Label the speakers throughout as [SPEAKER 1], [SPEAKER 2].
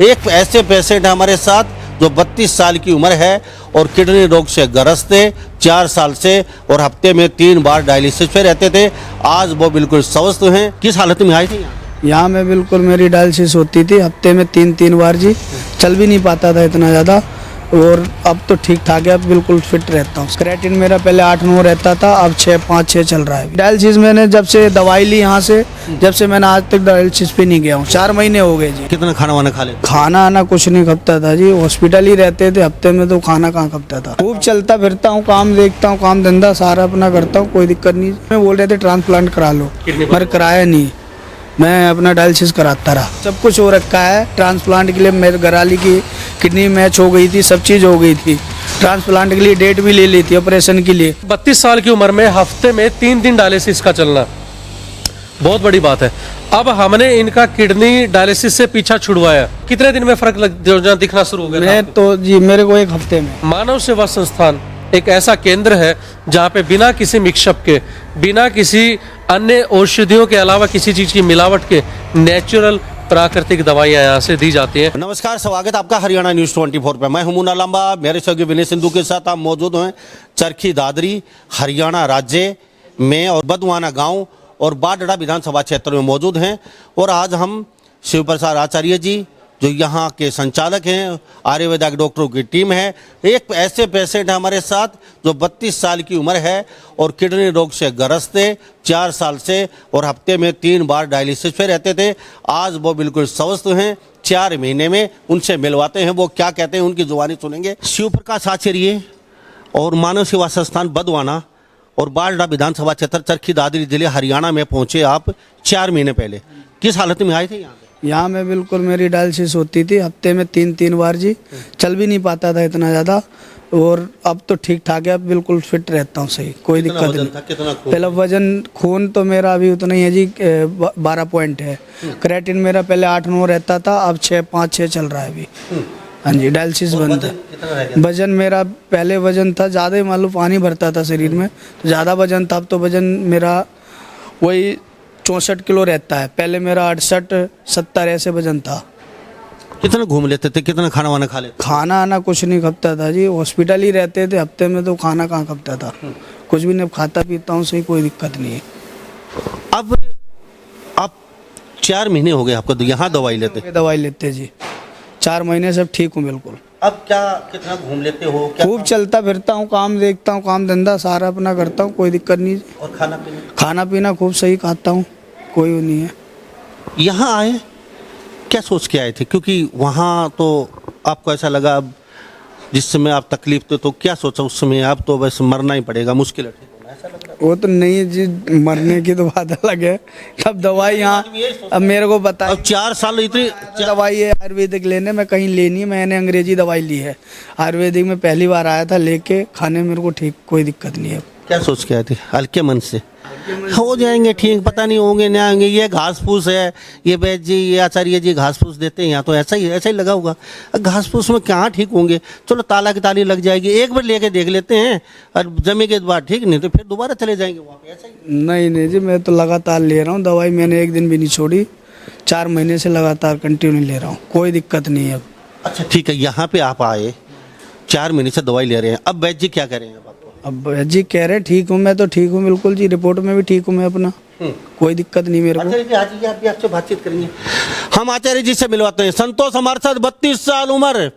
[SPEAKER 1] एक ऐसे पेशेंट है हमारे साथ जो 32 साल की उम्र है और किडनी रोग से ग्रस्त थे 4 साल से और हफ्ते में 3 बार डायलिसिस पे रहते थे। आज वो बिल्कुल स्वस्थ हैं। किस हालत में आए थे
[SPEAKER 2] यहाँ में बिल्कुल मेरी डायलिसिस होती थी हफ्ते में 3 बार जी। चल भी नहीं पाता था इतना ज़्यादा और अब तो ठीक ठाक है, अब बिल्कुल फिट रहता हूँ। क्रेटिन मेरा पहले 8-9 रहता था, अब 6-5-6 चल रहा है। डायलिसिस मैंने जब से दवाई ली यहाँ से, जब से मैंने आज तक डायलिसिस पे नहीं गया हूँ। 4 महीने हो गए जी।
[SPEAKER 1] कितना खाना वाना खा ले?
[SPEAKER 2] खाना आना कुछ नहीं खपता था जी, हॉस्पिटल ही रहते थे। हफ्ते में तो खाना कहाँ खपता था। खूब चलता फिरता हूँ, काम देखता हूँ, काम धंधा सारा अपना करता हूँ, कोई दिक्कत नहीं। मैं बोल रहे थे ट्रांसप्लांट करा लो, पर कराया नहीं। मैं अपना डायलिसिस कराता रहा। सब कुछ हो रखा है ट्रांसप्लांट के लिए। मेरे घरवाली की किडनी मैच हो गई थी, सब चीज़ हो गई थी। ट्रांसप्लांट के लिए डेट भी ले ली थी ऑपरेशन के लिए।
[SPEAKER 3] 32 साल की उम्र में हफ्ते में 3 दिन डायलिसिस का चलना बहुत बड़ी बात है। अब हमने इनका किडनी डायलिसिस से पीछा छुड़वाया। कितने दिन में फर्क दिखना शुरू हो गया?
[SPEAKER 2] मैं तो जी मेरे को 1 हफ्ते में।
[SPEAKER 3] मानव सेवा संस्थान एक ऐसा केंद्र है जहाँ पे बिना किसी मिक्सअप के, बिना किसी अन्य औषधियों के अलावा किसी चीज की मिलावट के नेचुरल प्राकृतिक दवाइयाँ यहाँ से दी जाती हैं।
[SPEAKER 1] नमस्कार, स्वागत आपका हरियाणा न्यूज़ 24 पे। मैं हूं मुन्ना लांबा, मेरे सहयोगी विनय सिंधु के साथ आप मौजूद हैं चरखी दादरी हरियाणा राज्य में और बदवाना गांव और बाडड़ा विधानसभा क्षेत्र में मौजूद हैं। और आज हम शिव प्रसाद आचार्य जी जो यहाँ के संचालक हैं, आयुर्वेदिक डॉक्टरों की टीम है। एक ऐसे पेशेंट है हमारे साथ जो 32 साल की उम्र है और किडनी रोग से ग्रस्त थे 4 साल से और हफ्ते में 3 बार डायलिसिस पे रहते थे। आज वो बिल्कुल स्वस्थ हैं। 4 महीने में उनसे मिलवाते हैं, वो क्या कहते हैं उनकी जुबानी सुनेंगे। शिव प्रकाश आचार्य और मानव सेवा संस्थान बदवाना और बाडड़ा विधानसभा क्षेत्र चरखी दादरी जिले हरियाणा में पहुंचे आप 4 महीने पहले। किस हालत में आए थे
[SPEAKER 2] यहाँ में बिल्कुल मेरी डायलिसिस होती थी हफ्ते में 3 बार जी। चल भी नहीं पाता था इतना ज़्यादा और अब तो ठीक ठाक है, अब बिल्कुल फिट रहता हूँ, सही, कोई दिक्कत नहीं। पहले वजन खून तो मेरा अभी उतना ही है जी, 12 पॉइंट है। क्रेटिन मेरा पहले 8-9 रहता था, अब 6-5-6 चल रहा है अभी। हाँ जी, डायलिसिस बंद है। वजन मेरा पहले वजन था ज़्यादा ही, मान लो पानी भरता था शरीर में तो ज़्यादा वजन था। अब तो वजन मेरा वही 64 किलो रहता है। पहले मेरा 68-70 ऐसे वजन था।
[SPEAKER 1] कितना घूम लेते थे, कितना खाना वाना खा लेते?
[SPEAKER 2] खाना आना कुछ नहीं खपता था जी, हॉस्पिटल ही रहते थे। हफ्ते में तो खाना कहाँ खपता था। कुछ भी नहीं, खाता पीता हूँ, सही, कोई दिक्कत नहीं है।
[SPEAKER 1] अब आप 4 महीने हो गए आपको यहाँ दवाई लेते?
[SPEAKER 2] दवाई लेते जी, 4 महीने से ठीक हूँ बिल्कुल।
[SPEAKER 1] अब क्या कितना घूम लेते हो?
[SPEAKER 2] खूब चलता फिरता हूँ, काम देखता हूँ, काम धंधा सारा अपना करता हूँ, कोई दिक्कत नहीं।
[SPEAKER 1] और खाना पीना?
[SPEAKER 2] खाना पीना खूब सही खाता हूँ, कोई वो नहीं है।
[SPEAKER 1] यहाँ आए क्या सोच के आए थे? क्योंकि वहाँ तो आपको ऐसा लगा अब जिस समय आप तकलीफ थे तो क्या सोचा उस समय आप तो बस मरना ही पड़ेगा, मुश्किल है, ऐसा लग रहा?
[SPEAKER 2] वो तो नहीं जी, मरने की तो बात अलग है। अब दवाई यहाँ, अब मेरे को बता,
[SPEAKER 1] अब 4 साल इतनी
[SPEAKER 2] दवाई है आयुर्वेदिक लेने में कहीं लेनी है। मैंने अंग्रेजी दवाई ली है, आयुर्वेदिक में पहली बार आया था लेके, खाने मेरे को ठीक, कोई दिक्कत नहीं है।
[SPEAKER 1] क्या सोच के आए थे? हल्के मन से हो जाएंगे ठीक, पता नहीं होंगे ना होंगे, ये घास फूस है, ये वैद्य जी, ये आचार्य जी घास फूस देते हैं यहाँ, तो ऐसा ही लगा होगा। घास फूस में कहाँ ठीक होंगे, चलो ताला की ताली लग जाएगी, एक बार लेके देख लेते हैं और जमे के बाद ठीक नहीं तो फिर दोबारा चले जाएंगे वहाँ पे, ऐसा ही?
[SPEAKER 2] नहीं जी, मैं तो लगातार ले रहा हूँ दवाई, मैंने एक दिन भी नहीं छोड़ी। 4 महीने से लगातार कंटिन्यू ले रहा हूँ, कोई दिक्कत नहीं है अब।
[SPEAKER 1] अच्छा ठीक है, यहाँ पे आप आए 4 महीने से दवाई ले रहे हैं, अब वैद्य जी क्या करेंगे आपको?
[SPEAKER 2] अब जी कह रहे ठीक हूँ, मैं तो ठीक हूँ बिल्कुल जी, रिपोर्ट में भी ठीक हूँ मैं अपना, कोई दिक्कत नहीं मेरे को।
[SPEAKER 1] आचार्य जी आज आप भी आपसे बातचीत करेंगे, हम आचार्य जी से मिलवाते हैं। संतोष हमारे साथ 32 साल उम्र,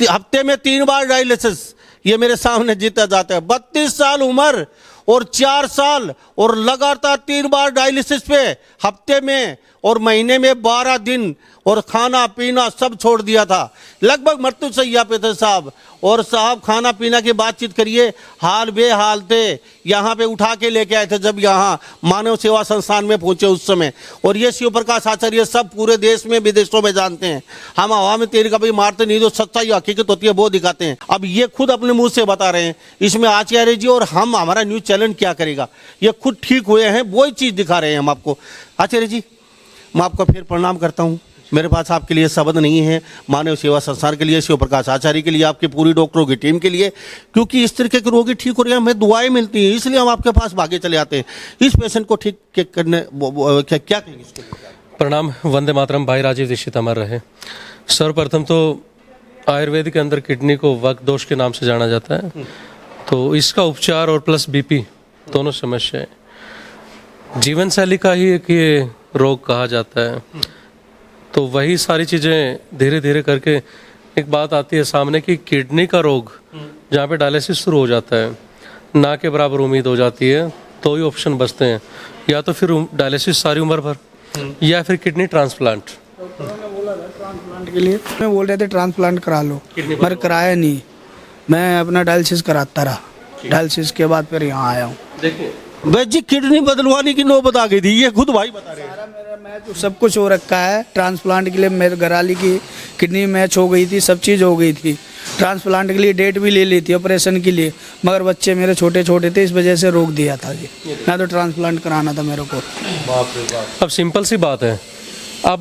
[SPEAKER 1] हफ्ते में 3 बार डायलिसिस, ये मेरे सामने जीता जाता है। 32 साल उम्र और 4 साल और लगातार 3 बार डायलिसिस पे, हफ्ते में और महीने में 12 दिन, और खाना पीना सब छोड़ दिया था, लगभग मृत्यु सैया पे थे साहब। और साहब खाना पीना की बातचीत करिए, हाल बेहाल थे। यहाँ पे उठा के लेके आए थे जब यहाँ मानव सेवा संस्थान में पहुंचे उस समय। और ये शिव प्रकाश आचार्य सब पूरे देश में विदेशों में जानते हैं। हम हवा में तीर कभी मारते नहीं, जो सच्चाई हकीकत होती है वो दिखाते हैं। अब ये खुद अपने मुंह से बता रहे हैं, इसमें आचार्य जी और हम, हमारा न्यूज चैनल क्या करेगा, ये खुद ठीक हुए हैं, वही चीज दिखा रहे हैं हम आपको। आचार्य जी मैं आपको फिर प्रणाम करता हूँ। मेरे पास आपके लिए शब्द नहीं है, मानव सेवा संस्थान के लिए, शिव प्रकाश आचार्य के लिए, आपकी पूरी डॉक्टरों की टीम के लिए, क्योंकि इस तरीके के रोगी ठीक हो रहे हैं, हमें दुआएं मिलती हैं, इसलिए हम आपके पास भागे चले आते हैं। इस पेशेंट को ठीक करने क्या कहेंगे?
[SPEAKER 3] प्रणाम, वंदे मातरम। भाई राजीव दीक्षित अमर रहे। सर्वप्रथम तो आयुर्वेद के अंदर किडनी को वक्त दोष के नाम से जाना जाता है, तो इसका उपचार और प्लस बीपी दोनों समस्या है। जीवन शैली का ही एक ये रोग कहा जाता है। तो वही सारी चीज़ें धीरे धीरे करके एक बात आती है सामने कि किडनी का रोग जहाँ पे डायलिसिस शुरू हो जाता है, ना के बराबर उम्मीद हो जाती है, तो ही ऑप्शन बचते हैं, या तो फिर डायलिसिस सारी उम्र भर या फिर किडनी ट्रांसप्लांट।
[SPEAKER 2] ट्रांसप्लांट के लिए मैं बोल रहे थे ट्रांसप्लांट करा लो, पर कराया नहीं। मैं अपना डायलिसिस कराता रहा, डायलिसिस के बाद फिर यहाँ आया हूँ।
[SPEAKER 3] देखिए
[SPEAKER 1] वैद्य जी किडनी बदलवाने की नौबत आ गई थी, ये खुद भाई बता रहे हैं।
[SPEAKER 2] मैच सब कुछ हो रखा है। ट्रांसप्लांट के लिए मेरे घरवाली की किडनी मैच हो गई थी, सब चीज़ हो गई थी। ट्रांसप्लांट के लिए डेट भी ले ली थी ऑपरेशन के लिए, मगर बच्चे मेरे छोटे छोटे थे, इस वजह से रोक दिया था जी। मैं तो ट्रांसप्लांट कराना था मेरे को।
[SPEAKER 3] अब सिंपल सी बात है, अब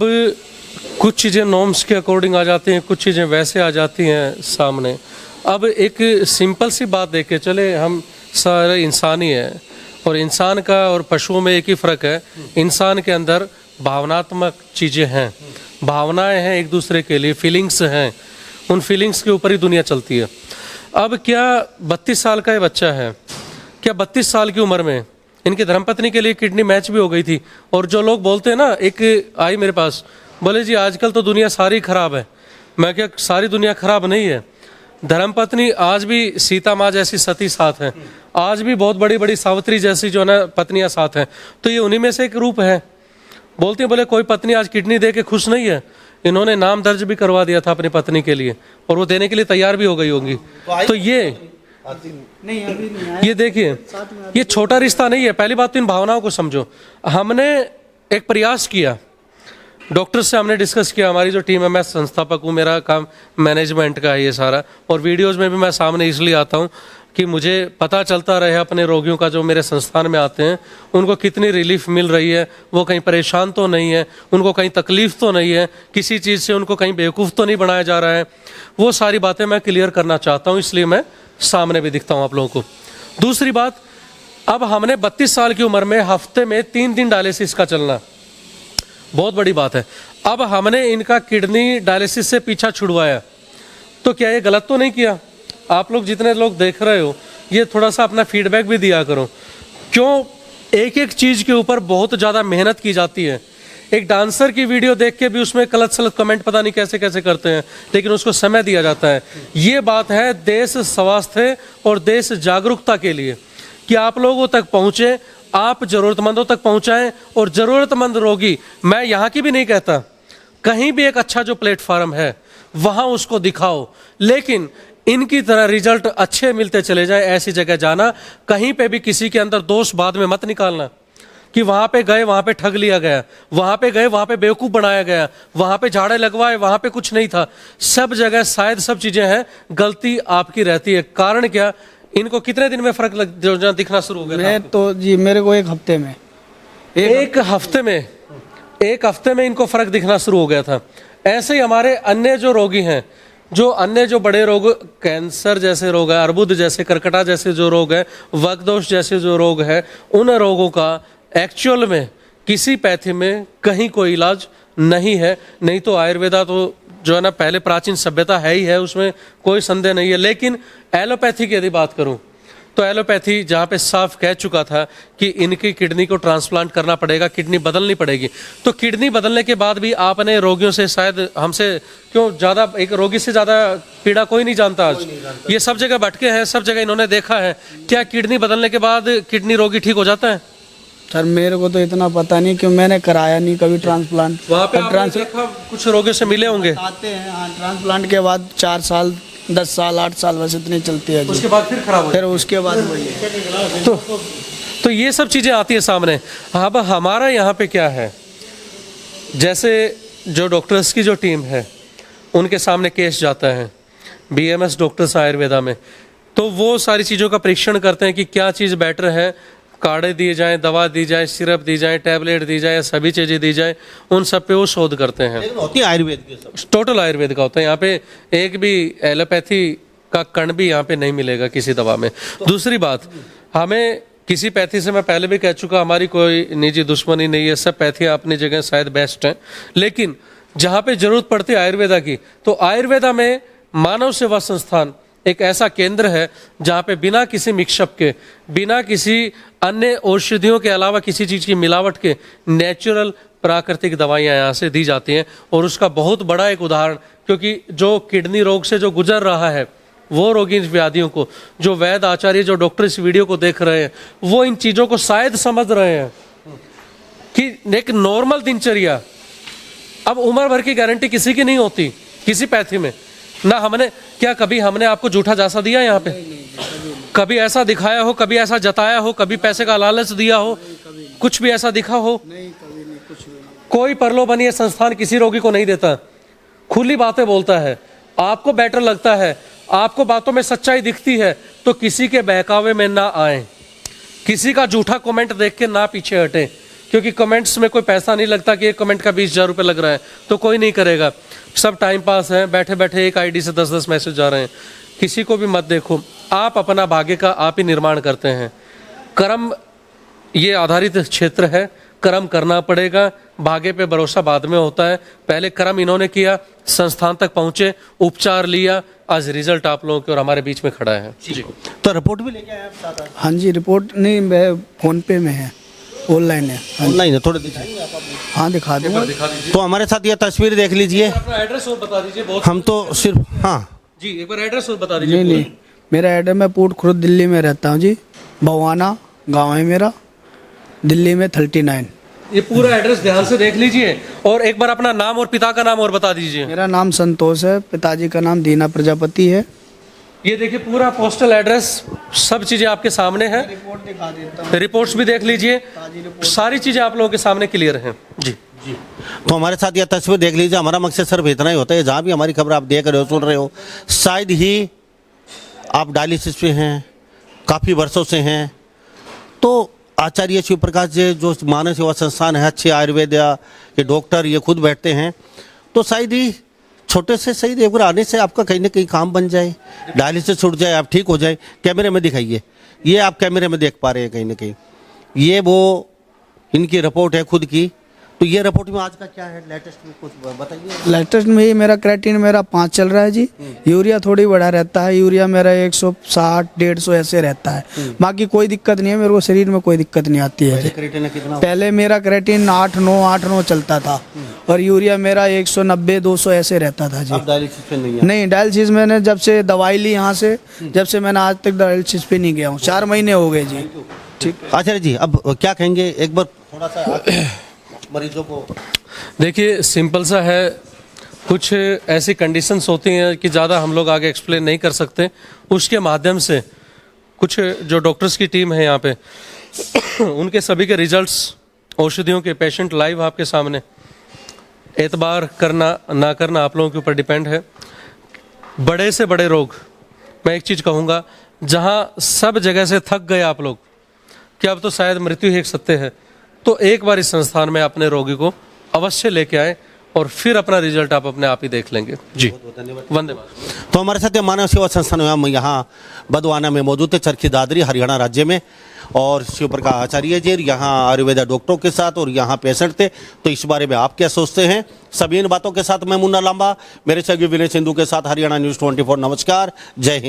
[SPEAKER 3] कुछ चीज़ें नॉर्म्स के अकॉर्डिंग आ जाती हैं, कुछ चीज़ें वैसे आ जाती हैं सामने। अब एक सिंपल सी बात देख के चले, हम सारे इंसान ही हैं, और इंसान का और पशुओं में एक ही फ़र्क है, इंसान के अंदर भावनात्मक चीज़ें हैं, भावनाएं हैं एक दूसरे के लिए, फीलिंग्स हैं, उन फीलिंग्स के ऊपर ही दुनिया चलती है। अब क्या 32 साल का ये बच्चा है, क्या 32 साल की उम्र में इनकी धर्मपत्नी के लिए किडनी मैच भी हो गई थी? और जो लोग बोलते हैं ना, एक आई मेरे पास, बोले जी आजकल तो दुनिया सारी खराब है। मैं क्या, सारी दुनिया खराब नहीं है। धर्मपत्नी आज भी सीता माँ जैसी सती साथ हैं, आज भी बहुत बड़ी बड़ी सावित्री जैसी जो है ना पत्नियाँ साथ हैं, तो ये उन्हीं में से एक रूप है। बोलते हैं, बोले कोई पत्नी आज किडनी दे के खुश नहीं है, इन्होंने नाम दर्ज भी करवा दिया था अपनी पत्नी के लिए, और वो देने के लिए तैयार भी हो गई होंगी। तो ये देखिए, ये छोटा रिश्ता नहीं है। पहली बात तो इन भावनाओं को समझो। हमने एक प्रयास किया, डॉक्टर से हमने डिस्कस किया, हमारी जो टीम है, मैं संस्थापक हूँ, मेरा काम मैनेजमेंट का है ये सारा, और वीडियोज़ में भी मैं सामने इसलिए आता हूँ कि मुझे पता चलता रहे अपने रोगियों का, जो मेरे संस्थान में आते हैं, उनको कितनी रिलीफ मिल रही है, वो कहीं परेशान तो नहीं है, उनको कहीं तकलीफ़ तो नहीं है, किसी चीज़ से उनको कहीं बेवकूफ़ तो नहीं बनाया जा रहा है। वो सारी बातें मैं क्लियर करना चाहता हूँ, इसलिए मैं सामने भी दिखता हूँ आप लोगों को। दूसरी बात, अब हमने 32 साल की उम्र में हफ्ते में 3 दिन डायलिसिस का चलना बहुत बड़ी बात है। अब हमने इनका किडनी डायलिसिस से पीछा छुड़वाया, तो क्या ये गलत तो नहीं किया? आप लोग जितने लोग देख रहे हो, ये थोड़ा सा अपना फीडबैक भी दिया करो। क्यों एक एक चीज़ के ऊपर बहुत ज़्यादा मेहनत की जाती है। एक डांसर की वीडियो देख के भी उसमें गलत सलत कमेंट पता नहीं कैसे कैसे करते हैं, लेकिन उसको समय दिया जाता है। ये बात है देश स्वास्थ्य और देश जागरूकता के लिए, कि आप लोगों तक पहुँचे, आप ज़रूरतमंदों तक पहुँचाएँ, और ज़रूरतमंद रोगी, मैं यहाँ की भी नहीं कहता, कहीं भी एक अच्छा जो प्लेटफार्म है वहाँ उसको दिखाओ, लेकिन इनकी तरह रिजल्ट अच्छे मिलते चले जाए ऐसी जगह जाना। कहीं पे भी किसी के अंदर दोष बाद में मत निकालना कि वहाँ पे गए वहाँ पे ठग लिया गया, वहाँ पे गए वहाँ पे बेवकूफ़ बनाया गया, वहाँ पे झाड़े लगवाए वहाँ पे कुछ नहीं था। सब जगह शायद सब चीज़ें हैं, गलती आपकी रहती है। कारण क्या, इनको कितने दिन में फ़र्क दिखना शुरू हो गया?
[SPEAKER 2] मैं तो जी, मेरे को एक हफ्ते में
[SPEAKER 3] इनको फ़र्क दिखना शुरू हो गया था। ऐसे ही हमारे अन्य जो रोगी हैं, जो बड़े रोग, कैंसर जैसे रोग है, अर्बुद जैसे, कर्कटा जैसे जो रोग है, वक्तदोष जैसे जो रोग है, उन रोगों का एक्चुअल में किसी पैथी में कहीं कोई इलाज नहीं है। नहीं तो आयुर्वेदा तो जो है ना पहले प्राचीन सभ्यता है ही है, उसमें कोई संदेह नहीं है। लेकिन एलोपैथी की यदि बात करूं तो एलोपैथी जहाँ पे साफ कह चुका था कि इनकी किडनी को ट्रांसप्लांट करना पड़ेगा, किडनी बदलनी पड़ेगी। तो किडनी बदलने के बाद भी आपने रोगियों से, शायद हमसे क्यों ज़्यादा, एक रोगी से ज़्यादा पीड़ा कोई नहीं जानता आज। ये सब जगह भटके हैं, सब जगह इन्होंने देखा है। क्या किडनी बदलने के बाद किडनी रोगी ठीक हो जाता है?
[SPEAKER 2] सर मेरे को तो इतना पता नहीं, क्यों मैंने कराया नहीं कभी ट्रांसप्लांट।
[SPEAKER 3] वहाँ पे आपने देखा, कुछ रोगियों से मिले होंगे,
[SPEAKER 2] आते हैं हाँ, ट्रांसप्लांट के बाद 4 साल 10 साल 8 साल बस इतनी चलती है जी।
[SPEAKER 3] उसके बाद फिर खराब हो
[SPEAKER 2] फिर उसके बाद वही है।
[SPEAKER 3] तो ये सब चीज़ें आती है सामने। अब हमारा यहाँ पे क्या है, जैसे जो डॉक्टर्स की जो टीम है उनके सामने केस जाता है BMS डॉक्टर्स आयुर्वेदा में, तो वो सारी चीज़ों का परीक्षण करते हैं कि क्या चीज़ बेटर है, काढ़े दिए जाएं, दवा दी जाए, सिरप दी जाए, टैबलेट दी जाए, सभी चीज़ें दी जाए, उन सब पे वो शोध करते हैं।
[SPEAKER 1] होती है आयुर्वेद की सब,
[SPEAKER 3] टोटल आयुर्वेद का होता है। यहाँ पे एक भी एलोपैथी का कण भी यहाँ पे नहीं मिलेगा किसी दवा में। दूसरी बात, हमें किसी पैथी से, मैं पहले भी कह चुका, हमारी कोई निजी दुश्मनी नहीं है, सब पैथियाँ अपनी जगह शायद बेस्ट हैं। लेकिन जहाँ पे जरूरत पड़ती है आयुर्वेदा की, तो आयुर्वेदा में मानव सेवा संस्थान एक ऐसा केंद्र है जहाँ पे बिना किसी मिक्सअप के, बिना किसी अन्य औषधियों के अलावा किसी चीज़ की मिलावट के नेचुरल प्राकृतिक दवाइयाँ यहाँ से दी जाती हैं। और उसका बहुत बड़ा एक उदाहरण, क्योंकि जो किडनी रोग से जो गुजर रहा है वो रोगी व्याधियों को, जो वैद्य आचार्य, जो डॉक्टर इस वीडियो को देख रहे हैं, वो इन चीज़ों को शायद समझ रहे हैं कि एक नॉर्मल दिनचर्या, अब उम्र भर की गारंटी किसी की नहीं होती किसी पैथी में ना। कभी हमने आपको झूठा जासा दिया यहाँ पे? कभी ऐसा दिखाया हो, कभी ऐसा जताया हो, कभी पैसे का लालच दिया हो, कुछ भी ऐसा दिखा हो? कोई परलोभनीय संस्थान किसी रोगी को नहीं देता, खुली बातें बोलता है। आपको बेटर लगता है, आपको बातों में सच्चाई दिखती है, तो किसी के बहकावे में ना आए, किसी का झूठा कमेंट देख के ना पीछे हटे, क्योंकि कमेंट्स में कोई पैसा नहीं लगता कि एक कमेंट का 20,000 रुपये लग रहा है तो कोई नहीं करेगा। सब टाइम पास है, बैठे बैठे एक आईडी से 10-10 मैसेज आ रहे हैं। किसी को भी मत देखो, आप अपना भाग्य का आप ही निर्माण करते हैं। कर्म ये आधारित क्षेत्र है, कर्म करना पड़ेगा, भाग्य पे भरोसा बाद में होता है। पहले कर्म इन्होंने किया, संस्थान तक पहुंचे, उपचार लिया, आज रिजल्ट आप लोगों के और हमारे बीच में खड़ा है जी।
[SPEAKER 1] तो रिपोर्ट भी लेके आए आप साथ?
[SPEAKER 2] हाँ जी, रिपोर्ट नहीं, फोन पे में है, ऑनलाइन है।
[SPEAKER 1] ऑनलाइन है, थोड़ा दिखाएंगे आप?
[SPEAKER 2] हाँ दिखा दूंगा।
[SPEAKER 1] तो हमारे साथ ये तस्वीर देख लीजिए।
[SPEAKER 3] अपना एड्रेस और बता दीजिए। बहुत
[SPEAKER 1] हम तो सिर्फ, हाँ
[SPEAKER 3] जी, एक बार एड्रेस और बता दीजिए।
[SPEAKER 2] नहीं, मेरा एड्रेस, मैं पूट खुर्द दिल्ली में रहता हूँ जी, भवाना गाँव है मेरा, दिल्ली में 39।
[SPEAKER 3] ये पूरा एड्रेस ध्यान से देख लीजिए और एक बार अपना नाम और पिता का नाम और बता दीजिए।
[SPEAKER 2] मेरा नाम संतोष है, पिताजी का नाम दीना प्रजापति है।
[SPEAKER 3] ये देखिए पूरा पोस्टल एड्रेस, सब चीजें आपके सामने हैं।
[SPEAKER 2] रिपोर्ट दिखा देता हूँ,
[SPEAKER 3] रिपोर्ट्स भी देख लीजिए, सारी चीजें आप लोगों के सामने क्लियर हैं जी।
[SPEAKER 1] तो हमारे साथ यह तस्वीर देख लीजिए। हमारा मकसद सिर्फ इतना ही होता है, जहाँ भी हमारी खबर आप देख रहे हो, सुन रहे हो, शायद ही आप डायलिसिस पे हैं, काफ़ी वर्षों से हैं, तो आचार्य शिव प्रकाश जी जो मानव सेवा संस्थान है, अच्छे आयुर्वेद के डॉक्टर ये खुद बैठते हैं, तो शायद ही छोटे से सही एक बार आने से आपका कहीं ना कहीं काम बन जाए, डायलिसिस छूट जाए, आप ठीक हो जाए। कैमरे में दिखाइए, ये आप कैमरे में देख पा रहे हैं कहीं ना कहीं, ये वो इनकी रिपोर्ट है खुद की। तो ये रिपोर्ट में आज का क्या है लेटेस्ट में, कुछ बताइए।
[SPEAKER 2] लेटेस्ट में ही मेरा क्रेटिन मेरा 5 चल रहा है जी। यूरिया थोड़ी बढ़ा रहता है, यूरिया मेरा 160-150 ऐसे रहता है। बाकी कोई दिक्कत नहीं है, मेरे को शरीर में कोई दिक्कत नहीं आती है।
[SPEAKER 1] क्रिएटिन कितना?
[SPEAKER 2] पहले मेरा क्रेटिन 8-9 चलता था और यूरिया मेरा 190-200 ऐसे रहता था जी।
[SPEAKER 1] आप डायलिसिस पे नहीं है?
[SPEAKER 2] नहीं, डायलिसिस मैंने जब से दवाई ली यहाँ से, जब से मैंने आज तक डायलिसिस पे नहीं गया हूँ, 4 महीने हो गए जी। ठीक
[SPEAKER 1] आचार्य जी, अब क्या कहेंगे, एक बार थोड़ा सा मरीजों को?
[SPEAKER 3] देखिए सिंपल सा है, कुछ ऐसी कंडीशंस होती हैं कि ज़्यादा हम लोग आगे एक्सप्लेन नहीं कर सकते, उसके माध्यम से कुछ जो डॉक्टर्स की टीम है यहाँ पे उनके सभी के रिजल्ट्स, औषधियों के, पेशेंट लाइव आपके सामने, एतबार करना ना करना आप लोगों के ऊपर डिपेंड है। बड़े से बड़े रोग, मैं एक चीज़ कहूँगा, जहाँ सब जगह से थक गए आप लोग कि अब तो शायद मृत्यु ही एक सत्य है, तो एक बार इस संस्थान में अपने रोगी को अवश्य लेके आए और फिर अपना रिजल्ट आप अपने आप ही देख लेंगे जी। वंदे मातरम।
[SPEAKER 1] तो हमारे साथ ये मानव सेवा संस्थान यहाँ बदवाना में मौजूद है, चरखी दादरी हरियाणा राज्य में, और शिव प्रकाश आचार्य जी यहाँ आयुर्वेदा डॉक्टरों के साथ और यहाँ पेशेंट थे। तो इस बारे में आप क्या सोचते हैं? सभी इन बातों के साथ मैं मुन्ना लांबा, मेरे सहयोगी विनय सिंधु के साथ हरियाणा न्यूज़ 24। नमस्कार, जय हिंद।